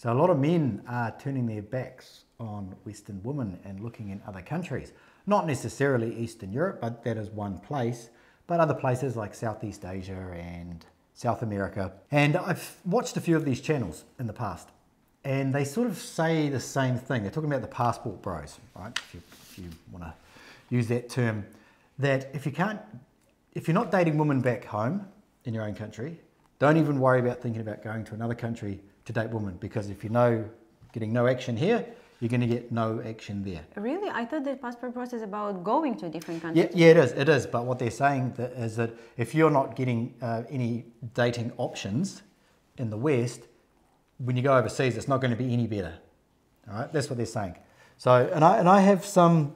So a lot of men are turning their backs on Western women and looking in other countries. Not necessarily Eastern Europe, but that is one place, but other places like Southeast Asia and South America. And I've watched a few of these channels in the past, and they sort of say the same thing. They're talking about the passport bros, right? If you want to use that term, that if you're not dating women back home in your own country, don't even worry about thinking about going to another country to date women, because if you know getting no action here, you're going to get no action there. Really? I thought the passport process is about going to different countries. Yeah, it is. But what they're saying is that if you're not getting any dating options in the West, when you go overseas, it's not going to be any better. All right, that's what they're saying. So, and I have some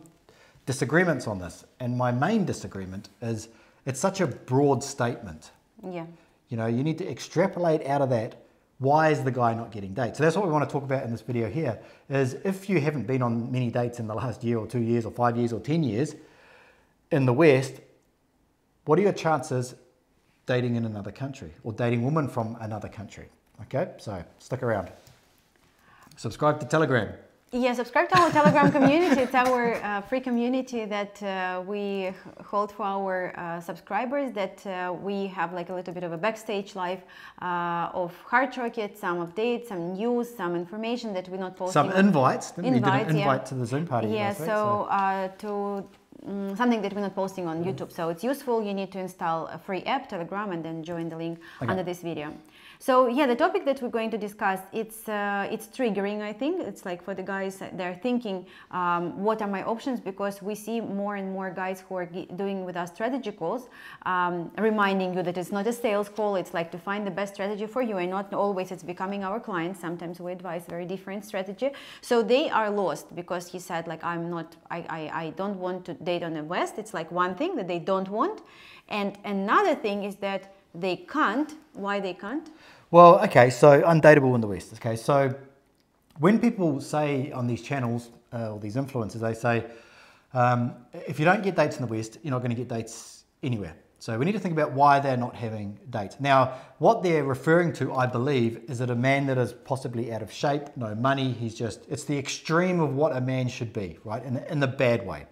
disagreements on this, and my main disagreement is it's such a broad statement. Yeah. You know, you need to extrapolate out of that. Why is the guy not getting dates? So that's what we want to talk about in this video here, is if you haven't been on many dates in the last year or 2 years or 5 years or 10 years in the West, what are your chances dating in another country or dating women from another country? Okay, so stick around. Subscribe to Telegram. Yeah, subscribe to our Telegram community. It's our free community that we hold for our subscribers, that we have like a little bit of a backstage live of Hard Rocket, some updates, some news, some information that we're not posting. Some invites, didn't we? Did an invite yeah. to the Zoom party. Yeah, last week, so something that we're not posting on YouTube. So it's useful. You need to install a free app, Telegram, and then join the link under this video. So yeah, the topic that we're going to discuss, it's triggering, I think. It's like for the guys, they're thinking, what are my options? Because we see more and more guys who are doing with us strategy calls, reminding you that it's not a sales call. It's like to find the best strategy for you, and not always it's becoming our clients. Sometimes we advise very different strategy. So they are lost because he said like, I don't want to date on the West. It's like one thing that they don't want. And another thing is that they can't. Why they can't? Well, okay, so undateable in the West. Okay, so when people say on these channels, or these influencers, they say, if you don't get dates in the West, you're not going to get dates anywhere. So we need to think about why they're not having dates. Now, what they're referring to, I believe, is that a man that is possibly out of shape, no money, it's the extreme of what a man should be, right, in the bad way.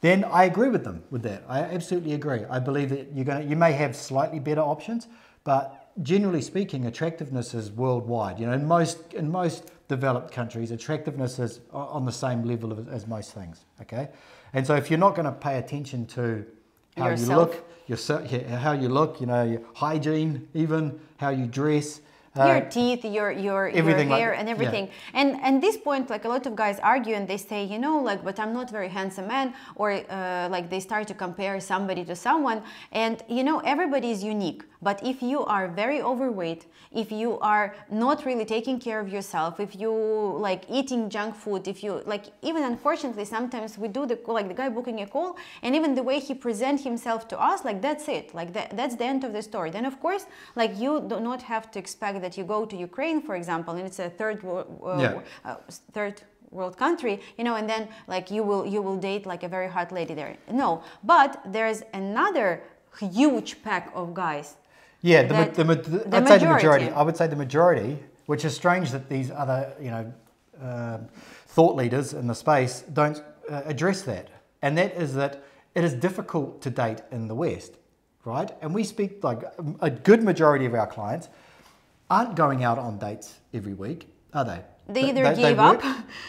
Then I agree with them with that. I absolutely agree. I believe that you may have slightly better options, but generally speaking, attractiveness is worldwide. You know, in most developed countries, attractiveness is on the same level as most things. Okay, and so if you're not going to pay attention to how yourself. you look, how you look, you know, your hygiene, even how you dress. Your teeth, your hair, like, and everything. Yeah. And this point, like a lot of guys argue and they say, you know, like, but I'm not very handsome man, or like they start to compare somebody to someone. And you know, everybody is unique. But if you are very overweight, if you are not really taking care of yourself, if you like eating junk food, if you like, even unfortunately, sometimes we do the guy booking a call, and even the way he presents himself to us, like that's it, like that's the end of the story. Then of course, like you do not have to expect that you go to Ukraine, for example, and it's a third world country, you know, and then like you will date like a very hot lady there. No, but there's another huge pack of guys. Yeah, I'd say the majority. I would say the majority, which is strange that these other, you know, thought leaders in the space don't address that. And that is that it is difficult to date in the West, right? And we speak like a good majority of our clients aren't going out on dates every week, are they? They either gave up.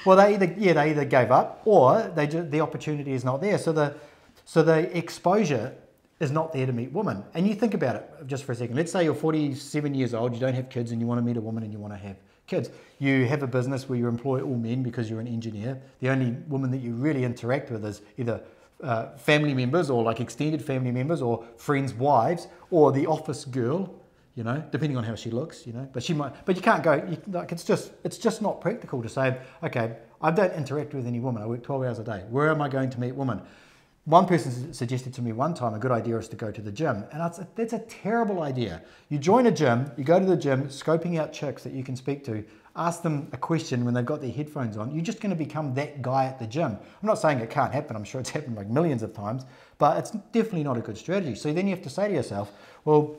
Well, they either gave up, or the opportunity is not there. So the exposure is not there to meet women. And you think about it just for a second. Let's say you're 47 years old, you don't have kids, and you want to meet a woman and you want to have kids. You have a business where you employ all men because you're an engineer. The only woman that you really interact with is either family members or like extended family members or friends' wives or the office girl, you know, depending on how she looks, you know. But you can't go, like it's just not practical to say, okay, I don't interact with any woman. I work 12 hours a day. Where am I going to meet women? One person suggested to me one time a good idea is to go to the gym, and that's a terrible idea. You join a gym, you go to the gym, scoping out chicks that you can speak to, ask them a question when they've got their headphones on. You're just going to become that guy at the gym. I'm not saying it can't happen. I'm sure it's happened like millions of times, but it's definitely not a good strategy. So then you have to say to yourself, well,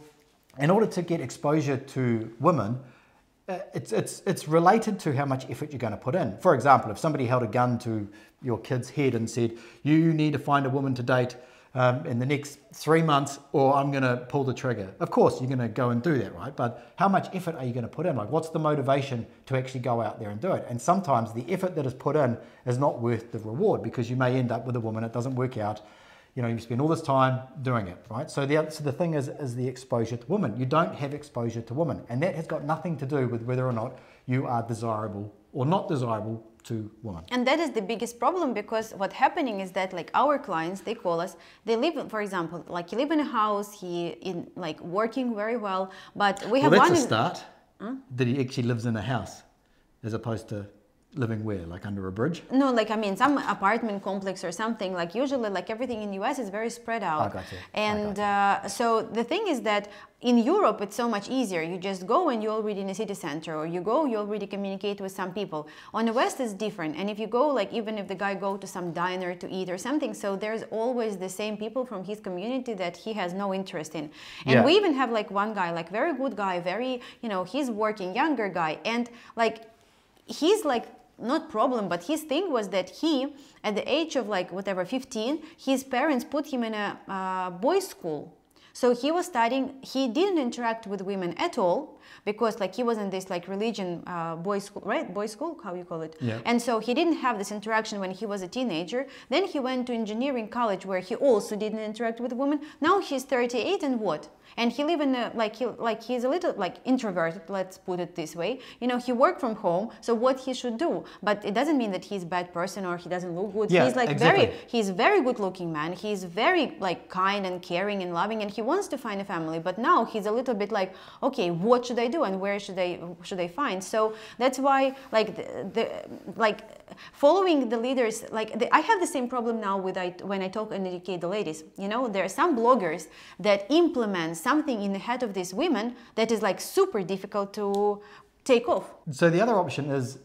in order to get exposure to women, it's related to how much effort you're going to put in. For example, if somebody held a gun to your kid's head and said, you need to find a woman to date in the next 3 months or I'm going to pull the trigger. Of course, you're going to go and do that, right? But how much effort are you going to put in? Like, what's the motivation to actually go out there and do it? And sometimes the effort that is put in is not worth the reward, because you may end up with a woman, it doesn't work out. You know, you spend all this time doing it, right? So the thing is the exposure to women. You don't have exposure to women, and that has got nothing to do with whether or not you are desirable or not desirable to women. And that is the biggest problem, because what's happening is that, like, our clients, they call us, they live, for example, like, he live in a house, like working very well, but we have that's one a start. That he actually lives in a house as opposed to living where? Like under a bridge? No, like, I mean, some apartment complex or something. Like, usually, like, everything in the US is very spread out. I got you. And so the thing is that in Europe, it's so much easier. You just go and you're already in a city center, or you go, you already communicate with some people. On the West, it's different. And if you go, like, even if the guy go to some diner to eat or something, so there's always the same people from his community that he has no interest in. And we even have, like, one guy, like, very good guy, very, you know, he's working, younger guy. And, like, he's, like, not problem, but his thing was that he, at the age of, like, whatever, 15, his parents put him in a boys' school. So he was studying, he didn't interact with women at all, because, like, he was in this, like, religion boys' school, right? Boys' school, how you call it? Yeah. And so he didn't have this interaction when he was a teenager. Then he went to engineering college, where he also didn't interact with women. Now he's 38, and what? And he live in a, he's a little, like, introverted, let's put it this way. You know, he work from home, so what he should do? But it doesn't mean that he's a bad person or he doesn't look good. Yeah, he's, like, exactly. he's a very good looking man. He's very, like, kind and caring and loving, and he wants to find a family. But now he's a little bit like, okay, what should I do and where should I find? So that's why, like, following the leaders, like, I have the same problem now with when I talk and educate the ladies. You know, there are some bloggers that implement something in the head of these women that is, like, super difficult to take off. So the other option is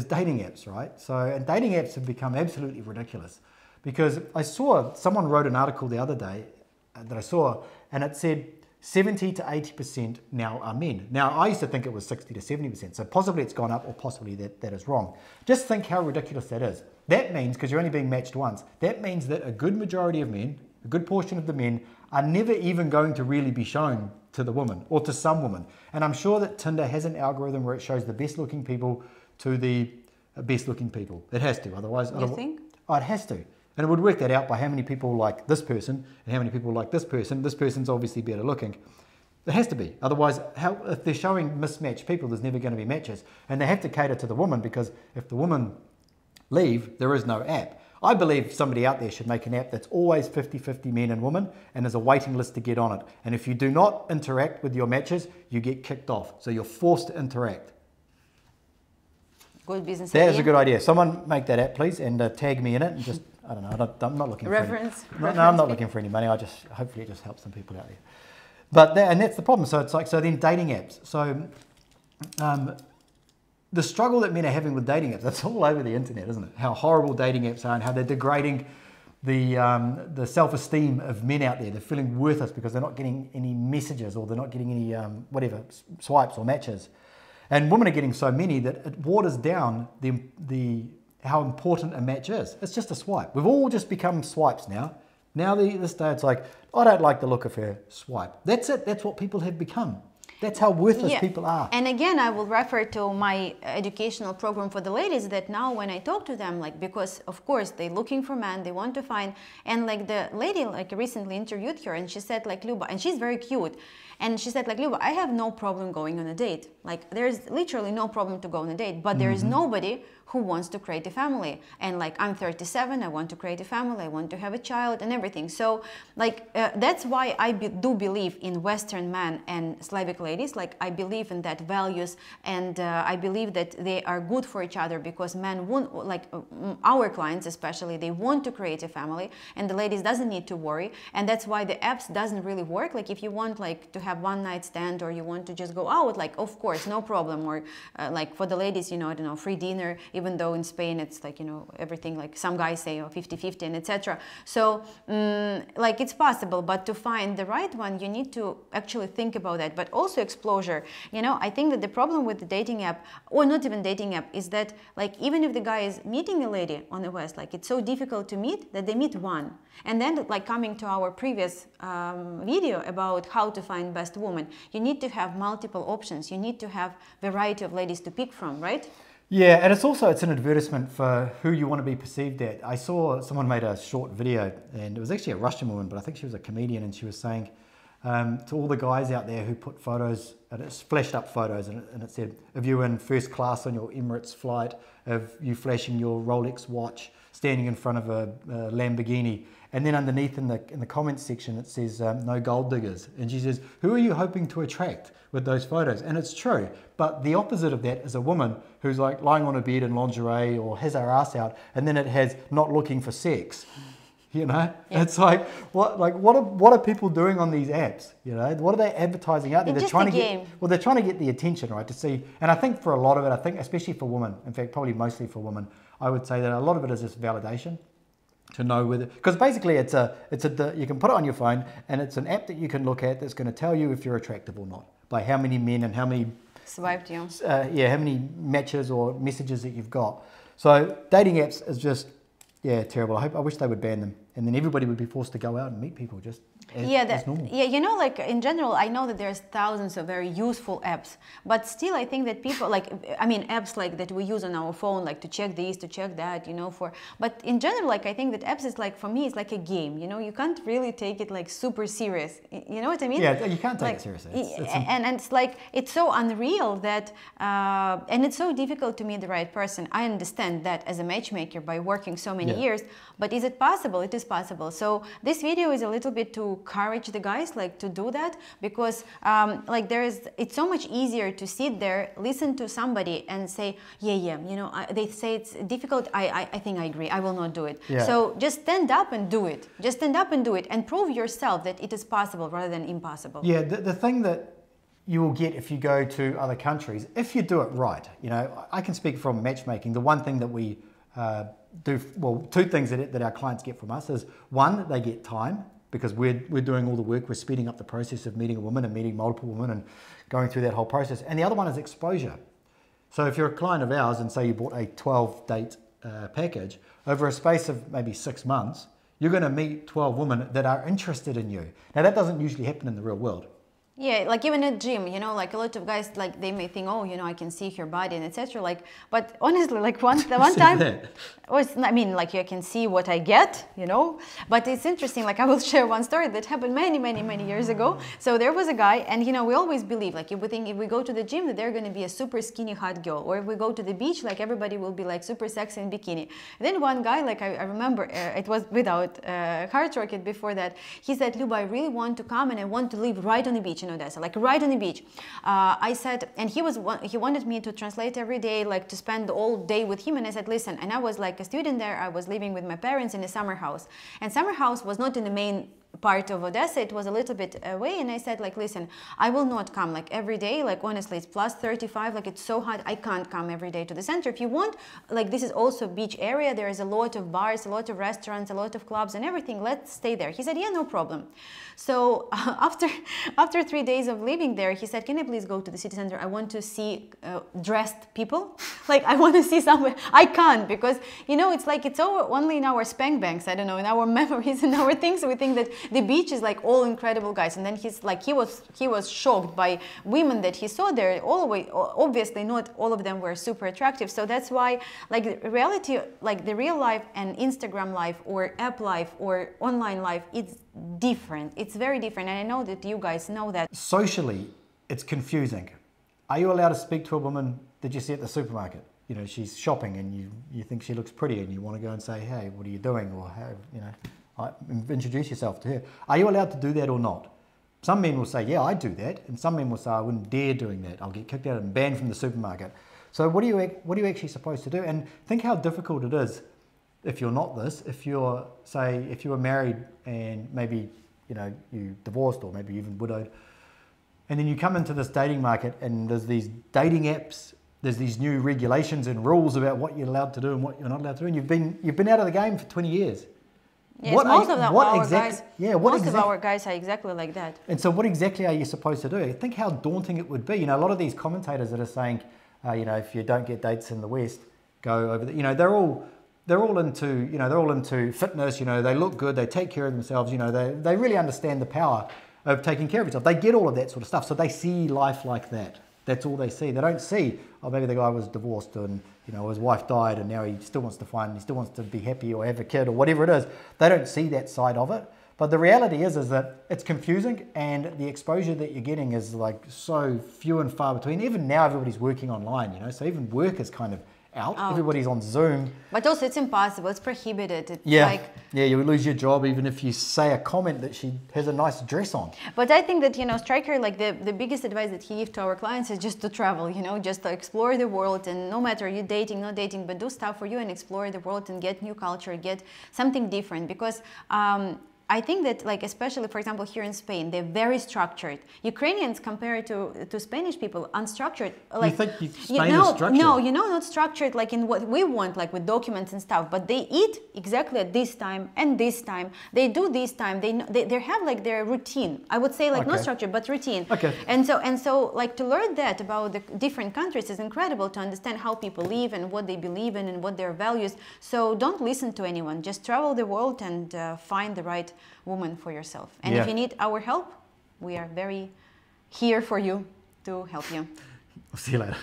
dating apps, right? So, and dating apps have become absolutely ridiculous, because I saw someone wrote an article the other day that I saw, and it said 70 to 80% now are men. Now, I used to think it was 60 to 70%, so possibly it's gone up, or possibly that is wrong. Just think how ridiculous that is. That means, because you're only being matched once, that means that a good majority of men, a good portion of the men, are never even going to really be shown to the woman, or to some woman. And I'm sure that Tinder has an algorithm where it shows the best looking people to the best looking people. It has to, otherwise... You think? Oh, it has to. And it would work that out by how many people like this person and how many people like this person. This person's obviously better looking. It has to be. Otherwise, if they're showing mismatched people, there's never going to be matches. And they have to cater to the woman, because if the women leave, there is no app. I believe somebody out there should make an app that's always 50-50 men and women, and there's a waiting list to get on it. And if you do not interact with your matches, you get kicked off. So you're forced to interact. Good business idea. That is a good idea. Someone make that app, please, and tag me in it. And just, I don't know, I'm not looking reference. For any, no, I'm not looking for any money. Hopefully it just helps some people out there. But and that's the problem. So it's like, so then dating apps. So the struggle that men are having with dating apps, that's all over the internet, isn't it? How horrible dating apps are, and how they're degrading the self-esteem of men out there. They're feeling worthless because they're not getting any messages, or they're not getting any swipes or matches. And women are getting so many that it waters down how important a match is. It's just a swipe. We've all just become swipes now. Now this day it's like, I don't like the look of her, swipe. That's it. That's what people have become. That's how worthless people are. And again, I will refer to my educational program for the ladies, that now when I talk to them, like, because of course they're looking for men, they want to find, and like the lady, like, recently interviewed her, and she said, like, Luba, and she's very cute, and she said, like, Luba, I have no problem going on a date. Like, there's literally no problem to go on a date, but there is nobody who wants to create a family. And, like, I'm 37, I want to create a family, I want to have a child and everything. So, like, that's why I do believe in Western men and Slavic ladies. Like, I believe in that values, and I believe that they are good for each other, because men want, like, our clients especially, they want to create a family, and the ladies doesn't need to worry. And that's why the apps doesn't really work. Like, if you want, like, to have one night stand, or you want to just go out, like, of course, no problem. Or like, for the ladies, you know, I don't know, free dinner, even though in Spain it's like, you know, everything, like, some guys say, 50-50 and etc. So like, it's possible, but to find the right one, you need to actually think about that. But also also exposure. You know, I think that the problem with the dating app, or not even dating app, is that like even if the guy is meeting a lady on the West, like it's so difficult to meet that they meet one. And then like coming to our previous video about how to find best woman, you need to have multiple options. You need to have variety of ladies to pick from, right? Yeah, and it's an advertisement for who you want to be perceived at. I saw someone made a short video, and it was actually a Russian woman, but I think she was a comedian, and she was saying to all the guys out there who put photos, and it's flashed up photos, and it said, if you're in first class on your Emirates flight, of you flashing your Rolex watch, standing in front of a Lamborghini, and then underneath in the comments section it says no gold diggers, and she says, who are you hoping to attract with those photos? And it's true, but the opposite of that is a woman who's like lying on a bed in lingerie or has her ass out, and then it has not looking for sex. You know, yeah. It's like what are people doing on these apps? You know, what are they advertising out there? They're trying to get the attention, right? To see, and I think for a lot of it, I think especially for women, in fact, probably mostly for women, I would say that a lot of it is just validation. To know whether, because basically you can put it on your phone, and it's an app that you can look at that's going to tell you if you're attractive or not by how many men and how many swiped you. How many matches or messages that you've got. So dating apps is just terrible. I wish they would ban them, and then everybody would be forced to go out and meet people just as normal. Yeah, you know, like in general, I know that there's thousands of very useful apps, but still I think that people apps like that we use on our phone, like to check this, to check that, you know, but in general, like I think that apps is like, for me, it's like a game, you know, you can't really take it like super serious, you know what I mean? Yeah, you can't take it seriously. And it's like, it's so unreal that, and it's so difficult to meet the right person. I understand that as a matchmaker by working so many years, but is it possible? It is possible. So this video is a little bit to encourage the guys like to do that, because it's so much easier to sit there, listen to somebody and say, you know, they say it's difficult, I think I agree, I will not do it. Yeah. So just stand up and do it. Just stand up and do it and prove yourself that it is possible rather than impossible. Yeah, the thing that you will get if you go to other countries, if you do it right, you know, I can speak from matchmaking. The one thing that we two things that our clients get from us is, one, they get time, because we're doing all the work, we're speeding up the process of meeting a woman and meeting multiple women and going through that whole process. And the other one is exposure. So if you're a client of ours and say you bought a 12-date package, over a space of maybe 6 months, you're going to meet 12 women that are interested in you. Now that doesn't usually happen in the real world. Yeah, like even at gym, you know, like a lot of guys, like they may think, oh, you know, I can see her body and etc. Like, but honestly, like one time, I mean, like you can see what I get, you know. But it's interesting. Like I will share one story that happened many years ago. So there was a guy, and you know, we always believe, like if we go to the gym, that they're going to be a super skinny hot girl, or if we go to the beach, like everybody will be like super sexy in bikini. And then one guy, like I remember, it was without Heart Rocket before that. He said, Luba, I really want to come and I want to live right on the beach. You know, Odessa, like right on the beach. I said, and he wanted me to translate every day, like to spend all day with him. And I said, listen, and I was like a student there. I was living with my parents in a summer house, and summer house was not in the main part of Odessa, it was a little bit away, and I said, like, listen, I will not come like every day, like honestly it's plus 35, like it's so hot, I can't come every day to the center. If you want, like this is also beach area, there is a lot of bars, a lot of restaurants, a lot of clubs and everything, let's stay there. He said, yeah, no problem. So after 3 days of living there, he said, can I please go to the city center? I want to see dressed people. Like I want to see somewhere. I can't, because you know, it's like it's only in our spank banks, I don't know, in our memories and our things, we think that the beach is like all incredible guys. And then he's like, he was shocked by women that he saw there. Obviously not all of them were super attractive. So that's why, like, reality, like the real life and Instagram life or app life or online life, it's different. It's very different. And I know that you guys know that. Socially, it's confusing. Are you allowed to speak to a woman that you see at the supermarket? You know, she's shopping and you think she looks pretty and you want to go and say, hey, what are you doing? Or, how, you know, introduce yourself to her. Are you allowed to do that or not? Some men will say, yeah, I do that. And some men will say, I wouldn't dare doing that. I'll get kicked out and banned from the supermarket. So what are you actually supposed to do? And think how difficult it is if you're not this, if you're, say, if you were married and maybe, you know, you divorced or maybe even widowed, and then you come into this dating market and there's these dating apps, there's these new regulations and rules about what you're allowed to do and what you're not allowed to do, and you've been out of the game for 20 years. Yes, most of our guys are exactly like that. And so what exactly are you supposed to do? Think how daunting it would be. You know, a lot of these commentators that are saying, you know, if you don't get dates in the West, go over there. You know, they're all into fitness. You know, they look good, they take care of themselves. You know, they really understand the power of taking care of yourself. They get all of that sort of stuff. So they see life like that. That's all they see. They don't see, oh, maybe the guy was divorced and, you know, his wife died and now he still wants to be happy or have a kid or whatever it is. They don't see that side of it. But the reality is that it's confusing, and the exposure that you're getting is like so few and far between. Even now everybody's working online, you know, so even work is kind of out. Everybody's on Zoom. But also it's impossible, it's prohibited. It's yeah, you lose your job even if you say a comment that she has a nice dress on. But I think that, you know, Striker, like the biggest advice that he gives to our clients is just to travel, you know, just to explore the world, and no matter you dating, not dating, but do stuff for you and explore the world and get new culture, get something different, because I think that, like, especially, for example, here in Spain, they're very structured. Ukrainians, compared to Spanish people, unstructured. Like, you think Spain is structured? No, you know, not structured like in what we want, like with documents and stuff. But they eat exactly at this time and this time. They do this time. They have like their routine. I would say, like, not structured, but routine. Okay. And so like, to learn that about the different countries is incredible, to understand how people live and what they believe in and what their values. So don't listen to anyone. Just travel the world and find the right woman for yourself. And if you need our help, we are very here for you to help you. I'll see you later.